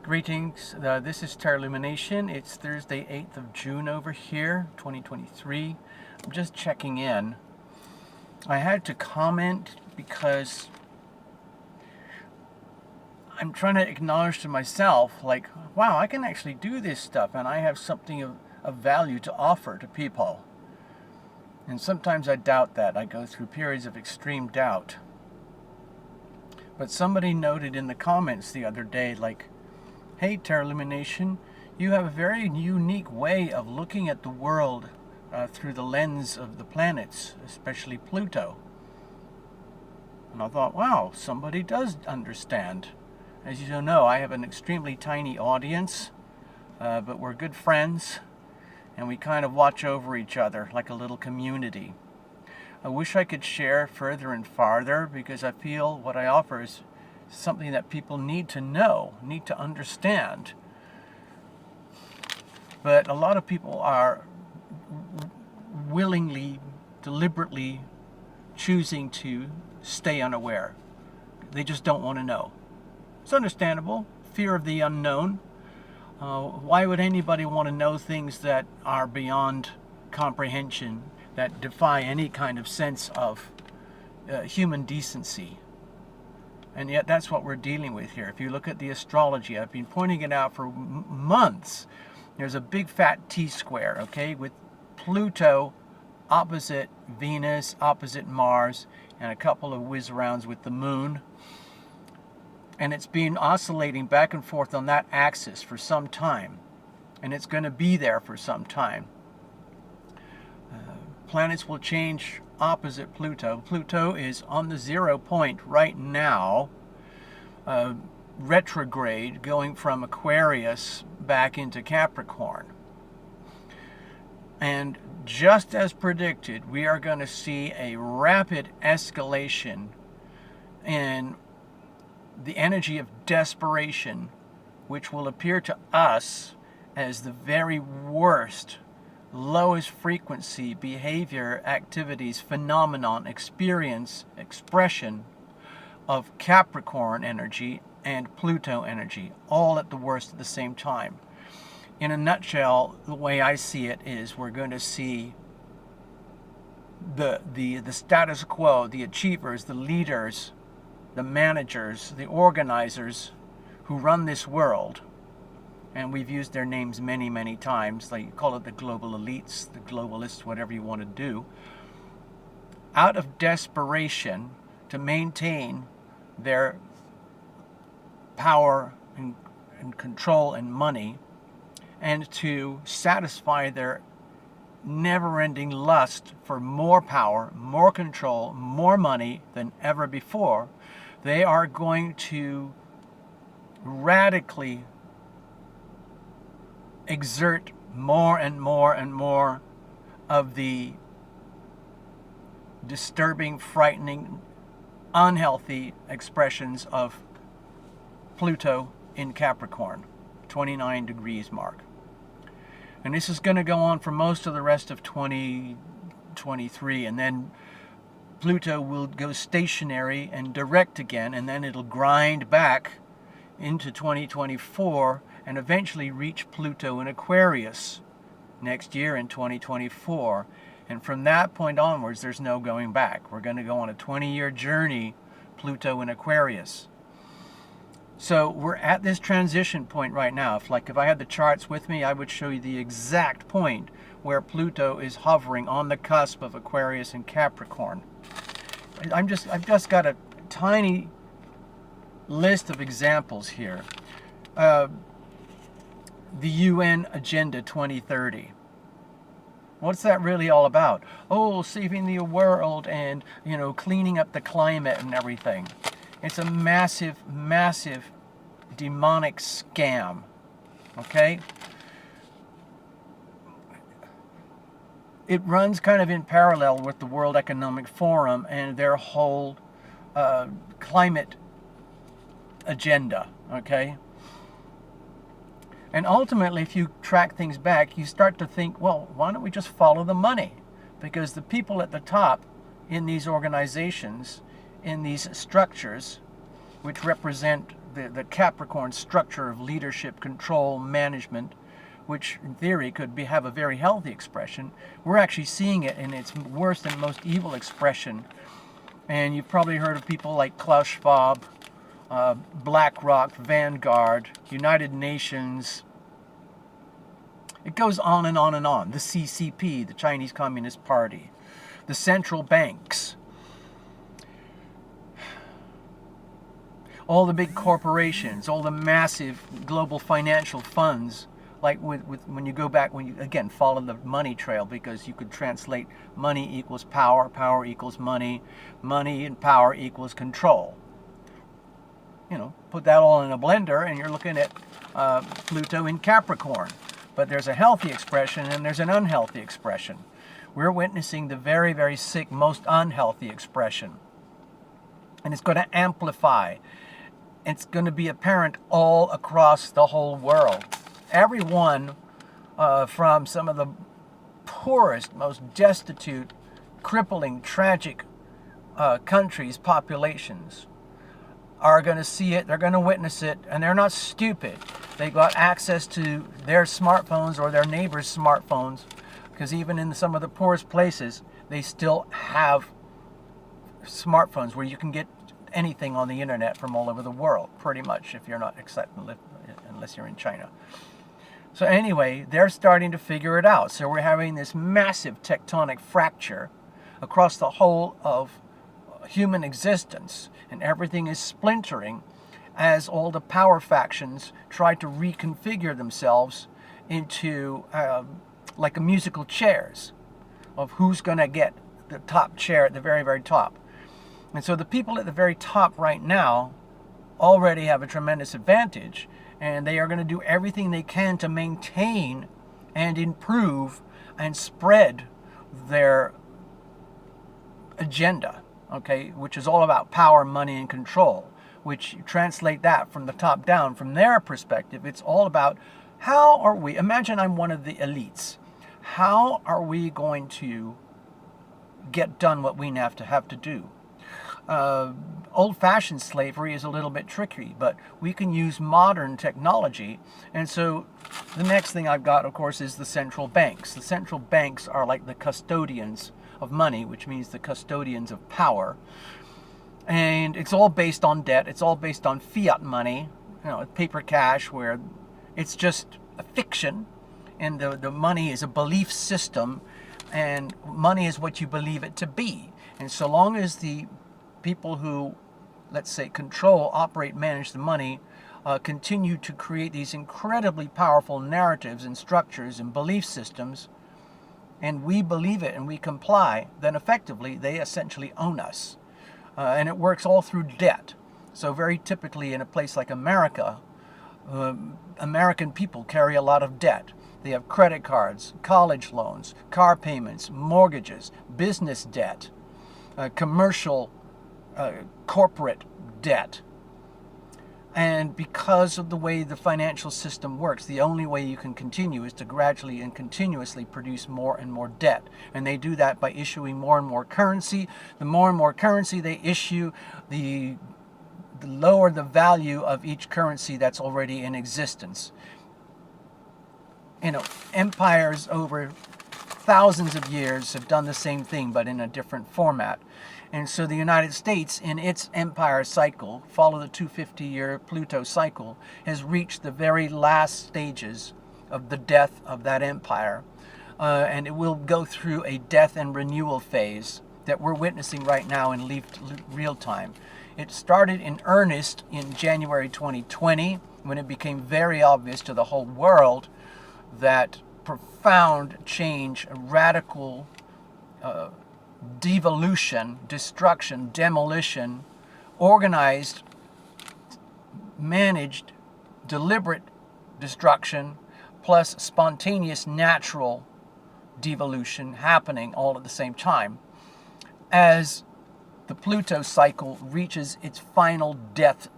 Greetings, this is Terralumination. It's Thursday, 8th of June over here, 2023. I'm just checking in. I had to comment because I'm trying to acknowledge to myself, like, wow, I can actually do this stuff and I have something of value to offer to people. And sometimes I doubt that. I go through periods of extreme doubt. But somebody noted in the comments the other day, like, hey, Terralumination, you have a very unique way of looking at the world through the lens of the planets, especially Pluto. And I thought, wow, somebody does understand. As you know, I have an extremely tiny audience, but we're good friends, and we kind of watch over each other like a little community. I wish I could share further and farther, because I feel what I offer is something that people need to know, need to understand. But a lot of people are willingly, deliberately choosing to stay unaware. They just don't want to know. It's understandable. Fear of the unknown. Why would anybody want to know things that are beyond comprehension, that defy any kind of sense of human decency? And yet that's what we're dealing with here. If you look at the astrology, I've been pointing it out for months. There's a big fat T-square, okay, with Pluto opposite Venus, opposite Mars, and a couple of whiz-arounds with the moon. And it's been oscillating back and forth on that axis for some time. And it's going to be there for some time. Planets will change opposite Pluto. Pluto is on the 0 point right now, retrograde, going from Aquarius back into Capricorn. And just as predicted, we are going to see a rapid escalation in the energy of desperation, which will appear to us as the very worst, lowest frequency behavior, activities, phenomenon, experience, expression of Capricorn energy and Pluto energy, all at the worst at the same time. In a nutshell, the way I see it is we're going to see the status quo, the achievers, the leaders, the managers, the organizers who run this world. And we've used their names many, many times. Like, you call it the global elites, the globalists, whatever you want to do. Out of desperation to maintain their power and control and money, and to satisfy their never-ending lust for more power, more control, more money than ever before, they are going to radically exert more and more and more of the disturbing, frightening, unhealthy expressions of Pluto in Capricorn, 29 degrees mark. And this is going to go on for most of the rest of 2023, and then Pluto will go stationary and direct again, and then it'll grind back into 2024 and eventually reach Pluto in Aquarius next year in 2024. And from that point onwards, there's no going back. We're going to go on a 20-year journey, Pluto in Aquarius. So we're at this transition point right now. If I had the charts with me, I would show you the exact point where Pluto is hovering on the cusp of Aquarius and Capricorn. I've just got a tiny list of examples here. The UN Agenda 2030. What's that really all about? Oh, saving the world and, cleaning up the climate and everything. It's a massive, massive demonic scam. Okay? It runs kind of in parallel with the World Economic Forum and their whole climate agenda. Okay? And ultimately, if you track things back, you start to think, well, why don't we just follow the money? Because the people at the top in these organizations, in these structures, which represent the Capricorn structure of leadership, control, management, which in theory could have a very healthy expression, we're actually seeing it in its worst and most evil expression. And you've probably heard of people like Klaus Schwab, BlackRock, Vanguard, United Nations. It goes on and on and on. The CCP, the Chinese Communist Party, the central banks, all the big corporations, all the massive global financial funds. Like when you go back, when you again follow the money trail, because you could translate money equals power, power equals money, money and power equals control. You know, put that all in a blender and you're looking at Pluto in Capricorn. But there's a healthy expression and there's an unhealthy expression. We're witnessing the very, very sick, most unhealthy expression. And it's going to amplify. It's going to be apparent all across the whole world. Everyone from some of the poorest, most destitute, crippling, tragic countries, populations, are going to see it, they're going to witness it, and they're not stupid. They got access to their smartphones or their neighbors' smartphones, because even in some of the poorest places, they still have smartphones where you can get anything on the internet from all over the world, pretty much, if you're not unless you're in China. So anyway, they're starting to figure it out. So we're having this massive tectonic fracture across the whole of human existence, and everything is splintering as all the power factions try to reconfigure themselves into like a musical chairs of who's going to get the top chair at the very, very top. And so the people at the very top right now already have a tremendous advantage, and they are going to do everything they can to maintain and improve and spread their agenda, okay, which is all about power, money, and control, which you translate that from the top down. From their perspective, it's all about how are we, imagine I'm one of the elites, how are we going to get done what we have to do? Old-fashioned slavery is a little bit tricky, but we can use modern technology. And so the next thing I've got, of course, is the central banks. The central banks are like the custodians of money, which means the custodians of power. And it's all based on debt. It's all based on fiat money, you know, paper cash, where it's just a fiction, and the money is a belief system, and money is what you believe it to be. And so long as the people who, let's say, control, operate, manage the money, continue to create these incredibly powerful narratives and structures and belief systems, and we believe it and we comply, then effectively they essentially own us. And it works all through debt. So very typically in a place like America, American people carry a lot of debt. They have credit cards, college loans, car payments, mortgages, business debt, commercial corporate debt. And because of the way the financial system works, the only way you can continue is to gradually and continuously produce more and more debt. And they do that by issuing more and more currency. The more and more currency they issue, the lower the value of each currency that's already in existence. You know, empires over thousands of years have done the same thing, but in a different format. And so the United States, in its empire cycle, follow the 250-year Pluto cycle, has reached the very last stages of the death of that empire. And it will go through a death and renewal phase that we're witnessing right now in real time. It started in earnest in January 2020, when it became very obvious to the whole world that profound change, radical devolution, destruction, demolition, organized, managed, deliberate destruction, plus spontaneous natural devolution happening all at the same time, as the Pluto cycle reaches its final death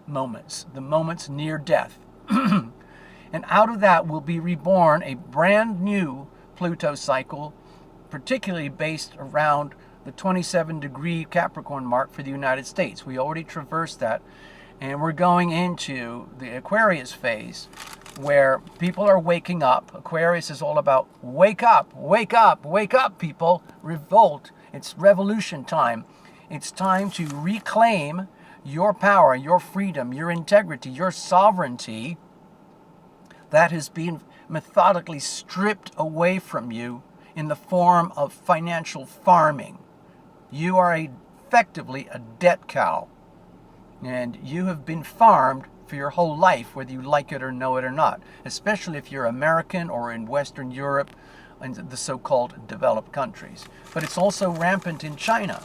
moments, the moments near death. And out of that will be reborn a brand new Pluto cycle, particularly based around the 27-degree Capricorn mark for the United States. We already traversed that, And we're going into the Aquarius phase where people are waking up. Aquarius is all about wake up, wake up, wake up, people. Revolt. It's revolution time. It's time to reclaim your power, your freedom, your integrity, your sovereignty that has been methodically stripped away from you in the form of financial farming. You are effectively a debt cow, and you have been farmed for your whole life, whether you like it or know it or not, especially if you're American or in Western Europe and the so-called developed countries. But it's also rampant in China.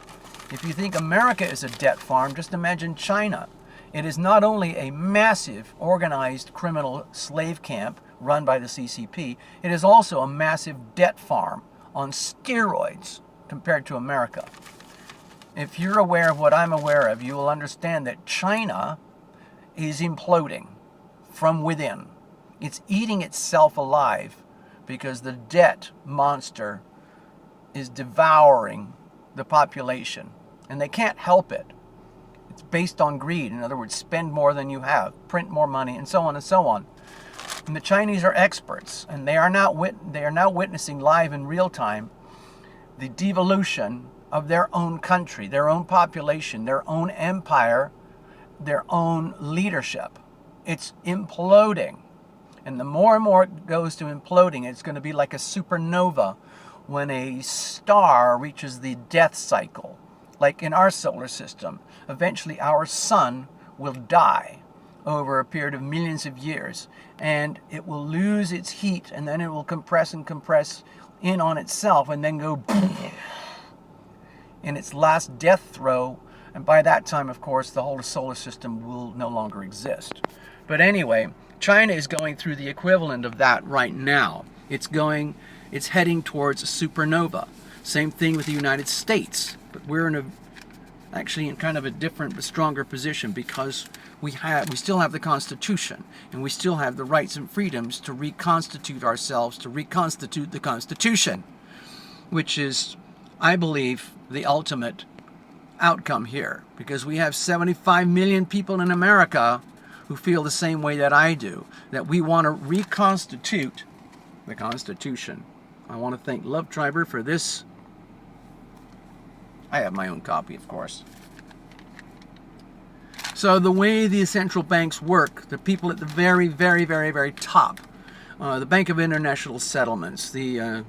If you think America is a debt farm, just imagine China. It is not only a massive organized criminal slave camp run by the CCP, it is also a massive debt farm on steroids compared to America. If you're aware of what I'm aware of, you will understand that China is imploding from within. It's eating itself alive because the debt monster is devouring the population, and they can't help it. It's based on greed. In other words, spend more than you have, print more money, and so on and so on. And the Chinese are experts, and they are now witnessing live in real time the devolution of their own country, their own population, their own empire, their own leadership. It's imploding. And the more and more it goes to imploding, it's going to be like a supernova when a star reaches the death cycle. Like in our solar system, eventually our sun will die over a period of millions of years, and it will lose its heat, and then it will compress and compress in on itself, and then go boom, in its last death throw. And by that time, of course, the whole solar system will no longer exist. But anyway, China is going through the equivalent of that right now. It's heading towards a supernova. Same thing with the United States. But we're actually in kind of a different but stronger position because we still have the Constitution, and we still have the rights and freedoms to reconstitute ourselves, to reconstitute the Constitution, which is, I believe, the ultimate outcome here, because we have 75 million people in America who feel the same way that I do, that we want to reconstitute the Constitution. I want to thank Love Triber for this. I have my own copy, of course. So the way the central banks work, the people at the very, very, very, very top, the Bank of International Settlements, the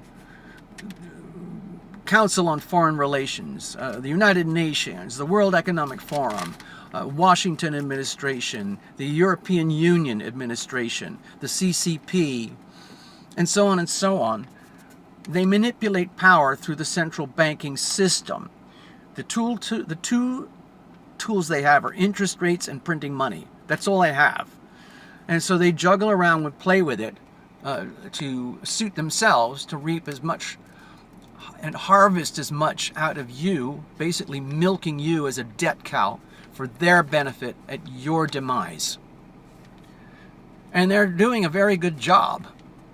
Council on Foreign Relations, the United Nations, the World Economic Forum, Washington Administration, the European Union Administration, the CCP, and so on and so on. They manipulate power through the central banking system. The two tools they have are interest rates and printing money. That's all they have. And so they juggle around and play with it to suit themselves, to reap as much and harvest as much out of you, basically milking you as a debt cow for their benefit at your demise. And they're doing a very good job,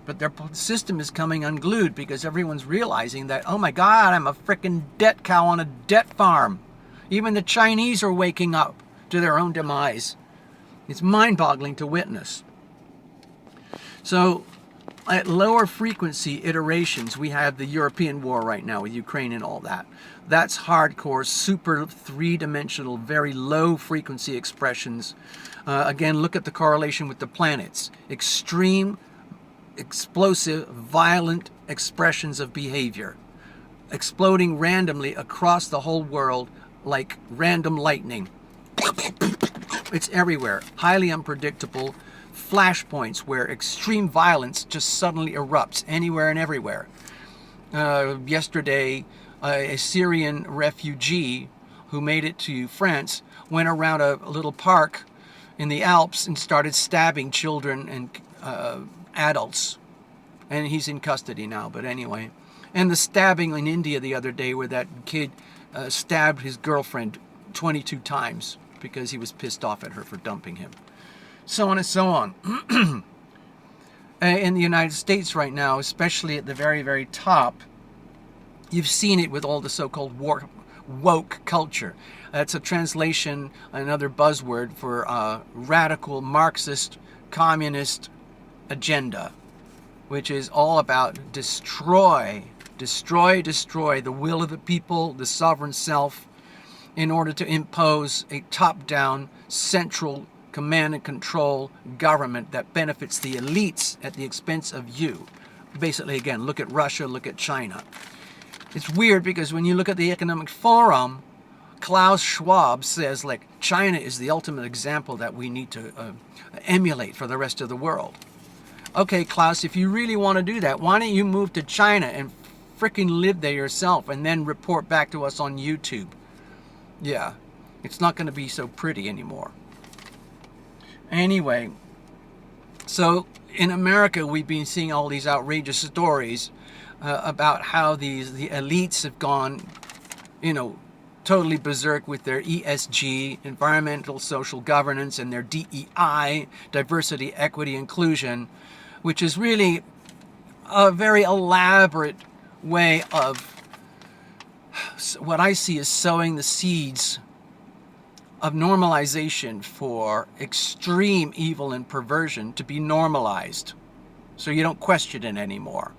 but their system is coming unglued because everyone's realizing that, oh my God, I'm a frickin' debt cow on a debt farm. Even the Chinese are waking up to their own demise. It's mind-boggling to witness. So, at lower frequency iterations, we have the European war right now with Ukraine and all that. That's hardcore, super three-dimensional, very low frequency expressions. Again, look at the correlation with the planets. Extreme, explosive, violent expressions of behavior. Exploding randomly across the whole world like random lightning. It's everywhere. Highly unpredictable. Flashpoints where extreme violence just suddenly erupts anywhere and everywhere. Yesterday, a Syrian refugee who made it to France went around a little park in the Alps and started stabbing children and adults. And he's in custody now, but anyway. And the stabbing in India the other day where that kid stabbed his girlfriend 22 times because he was pissed off at her for dumping him. So on and so on. In the United States right now, especially at the very, very top, you've seen it with all the so-called woke culture. That's a translation, another buzzword for radical Marxist communist agenda, which is all about destroy the will of the people, the sovereign self, in order to impose a top-down central command and control government that benefits the elites at the expense of you. Basically, again, look at Russia, look at China. It's weird because when you look at the Economic Forum, Klaus Schwab says, like, China is the ultimate example that we need to emulate for the rest of the world. Okay, Klaus, if you really want to do that, why don't you move to China and freaking live there yourself and then report back to us on YouTube? Yeah, it's not going to be so pretty anymore. Anyway, so in America, we've been seeing all these outrageous stories about how the elites have gone, totally berserk with their ESG, environmental social governance, and their DEI, diversity, equity, inclusion, which is really a very elaborate way of what I see as sowing the seeds of normalization for extreme evil and perversion to be normalized, so you don't question it anymore.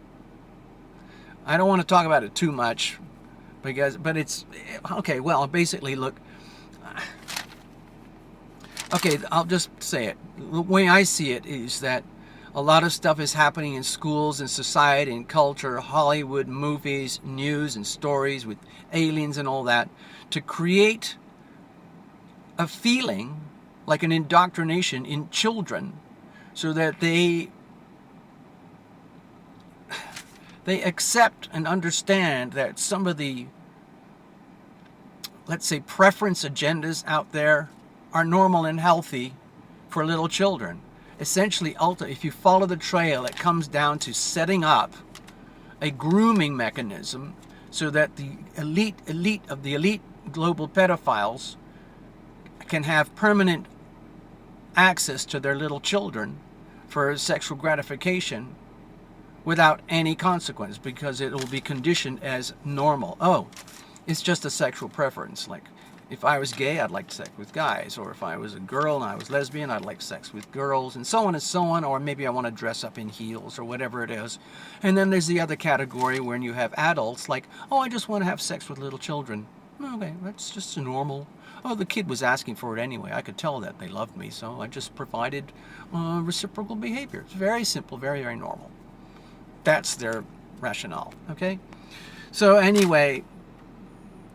I don't want to talk about it too much, but it's okay. Well, basically, look. Okay, I'll just say it. The way I see it is that a lot of stuff is happening in schools and society and culture, Hollywood, movies, news and stories with aliens and all that, to create a feeling like an indoctrination in children so that they accept and understand that some of the, let's say, preference agendas out there are normal and healthy for little children. Essentially, if you follow the trail, it comes down to setting up a grooming mechanism so that the elite global pedophiles can have permanent access to their little children for sexual gratification without any consequence, because it will be conditioned as normal. Oh, it's just a sexual preference. Like, if I was gay, I'd like sex with guys. Or if I was a girl and I was lesbian, I'd like sex with girls, and so on and so on. Or maybe I want to dress up in heels or whatever it is. And then there's the other category when you have adults like, oh, I just want to have sex with little children. Okay, that's just a normal. Oh, the kid was asking for it anyway. I could tell that they loved me, so I just provided reciprocal behavior. It's very simple, very, very normal. That's their rationale, okay? So anyway,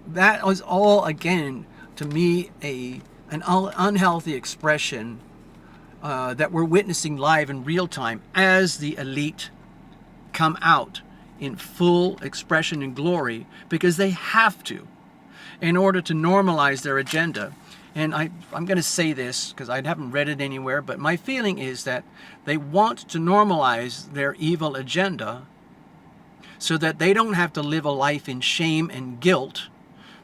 that was all, again, to me, an unhealthy expression that we're witnessing live in real time as the elite come out in full expression and glory, because they have to, in order to normalize their agenda. And I'm going to say this because I haven't read it anywhere, but my feeling is that they want to normalize their evil agenda so that they don't have to live a life in shame and guilt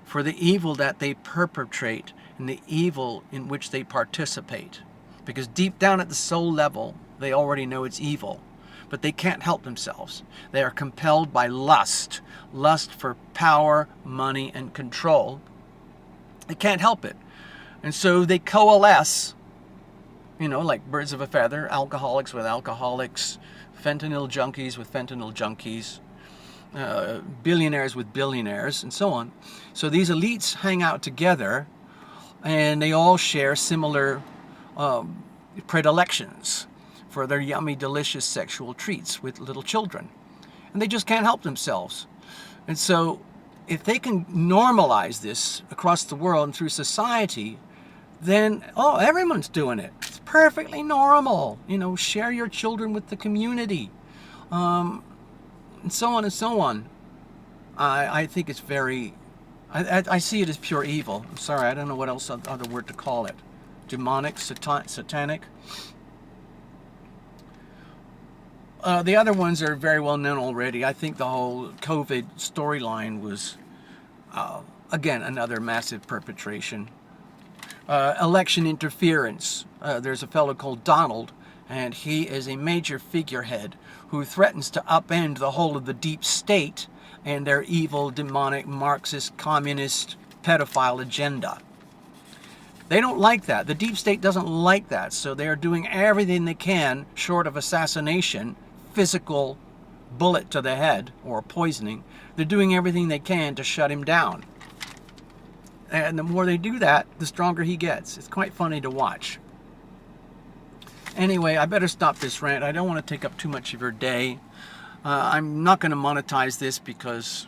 for the evil that they perpetrate and the evil in which they participate. Because deep down at the soul level, they already know it's evil, but they can't help themselves. They are compelled by lust for power, money, and control. They can't help it. And so they coalesce, like birds of a feather, alcoholics with alcoholics, fentanyl junkies with fentanyl junkies, billionaires with billionaires, and so on. So these elites hang out together, and they all share similar predilections for their yummy, delicious sexual treats with little children. And they just can't help themselves. And so if they can normalize this across the world and through society, then, everyone's doing it. It's perfectly normal. Share your children with the community. And so on and so on. I think it's very, I see it as pure evil. I'm sorry, I don't know what else other word to call it. Demonic, satanic. The other ones are very well known already. I think the whole COVID storyline was, again, another massive perpetration. Election interference. There's a fellow called Donald, and he is a major figurehead who threatens to upend the whole of the deep state and their evil, demonic, Marxist, communist pedophile agenda. They don't like that. The deep state doesn't like that. So they are doing everything they can, short of assassination, physical bullet to the head, or poisoning. They're doing everything they can to shut him down. And the more they do that, the stronger he gets. It's quite funny to watch. Anyway, I better stop this rant. I don't want to take up too much of your day. I'm not going to monetize this because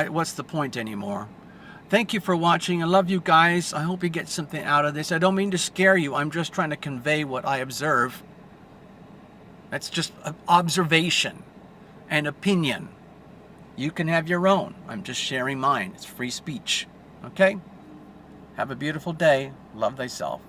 what's the point anymore? Thank you for watching. I love you guys. I hope you get something out of this. I don't mean to scare you. I'm just trying to convey what I observe. That's just observation and opinion. You can have your own. I'm just sharing mine. It's free speech. Okay? Have a beautiful day. Love thyself.